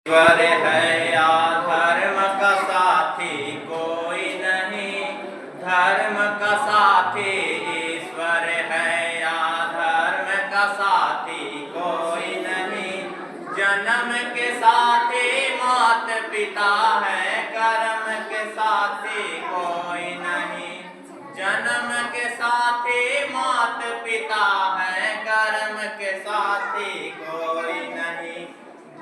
ईश्वर है या धर्म का साथी कोई नहीं, धर्म का साथी ईश्वर है या धर्म का साथी कोई नहीं। जन्म के साथी मात पिता है, कर्म के साथी कोई नहीं। जन्म के साथी मात पिता है, कर्म के साथी कोई नहीं।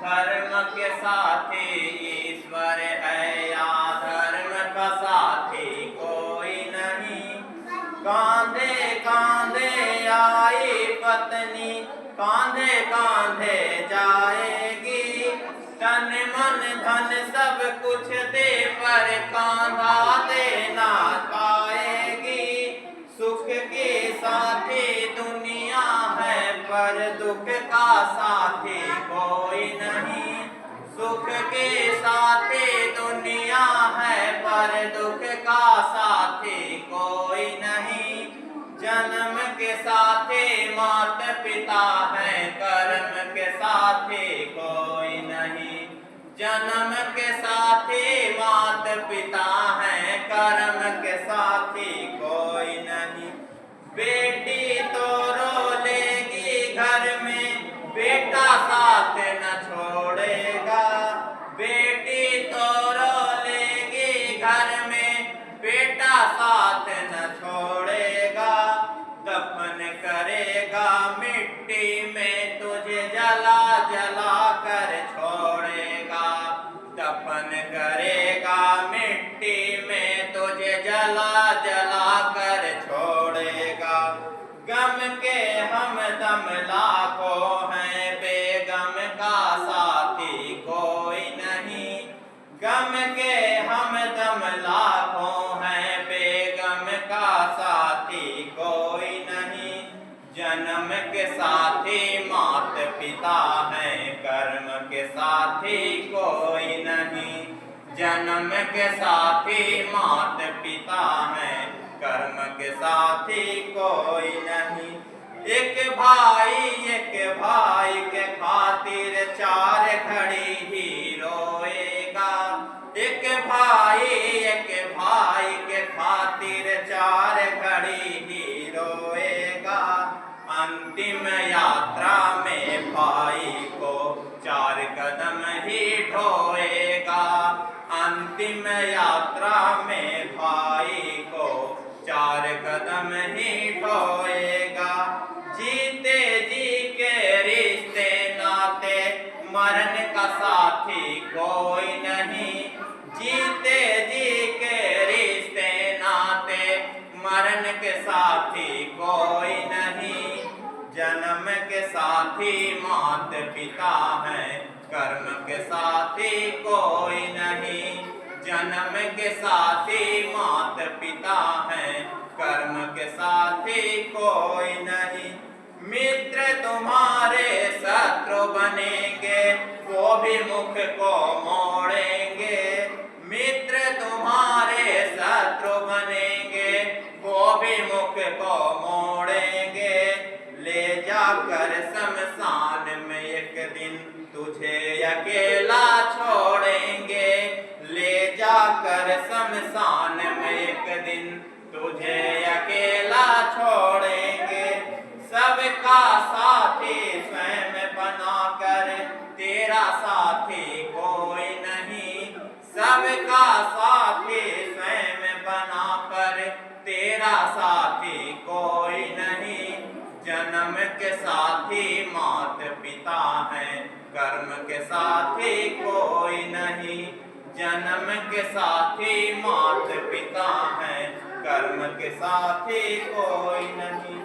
धर्म के साथी ईश्वर है या धर्म का साथी कोई नहीं। कांधे कांधे आई पत्नी, कांधे कांधे जाएगी। तन मन धन सब कुछ दे पर कांधा देना पाएगी। सुख के साथी दुनिया है पर दुख का साथी कोई नहीं। सुख के साथी दुनिया है पर दुख का साथी कोई नहीं। जन्म के साथी मात पिता है, कर्म के साथी कोई नहीं। जन्म के साथी मात पिता है, कर्म के साथी कोई नहीं। बेटी तो रो लेगी घर में, बेटा साथ न छोड़ेगा। बेटी तो रो लेगी घर में, बेटा साथ न छोड़ेगा। दफन करेगा मिट्टी में, तुझे जला जला कर छोड़ेगा। दफन करेगा मिट्टी में, तुझे जला जला कर छोड़ेगा। गम के हमदम लाखों हैं, बेगम का साथी कोई नहीं। गम के हमदम लाखों हैं, बेगम का साथी कोई नहीं। जन्म के साथी मात पिता है, कर्म के साथी कोई नहीं। जन्म के साथी मात पिता है, कर्म के साथी कोई नहीं। एक भाई के खातिर चार घड़ी ही रोएगा। एक भाई के खातिर चार घड़ी ही रोएगा। अंतिम यात्रा में भाई को चार कदम ही ढोएगा। अंतिम यात्रा में भाई को चार कदम ही ढोएगा। जीते जी के रिश्ते नाते, मरण का साथी कोई नहीं। जीते जी के रिश्ते नाते, मरण के साथी कोई नहीं। जन्म के साथी मात पिता है, कर्म के साथी कोई नहीं। जन्म के साथी मात पिता है, कर्म के साथी कोई नहीं। मित्र तुम्हारे शत्रु बनेंगे, वो भी मुख को मोड़ेंगे। मित्र तुम्हारे शत्रु बनेंगे, वो भी मुख को मोड़ेंगे। ले जाकर शमशान में एक दिन तुझे अकेला छोड़ेंगे। ले जाकर शमशान में एक दिन तुझे अकेला छोड़ेंगे। सबका साथी स्वयं बनाकर, तेरा साथी कोई नहीं। सबका साथी स्वयं बनाकर, तेरा साथी कोई नहीं। जन्म के साथी मात पिता है, कर्म के साथी कोई नहीं। जन्म के साथी मात पिता है, कर्म के साथी कोई नहीं।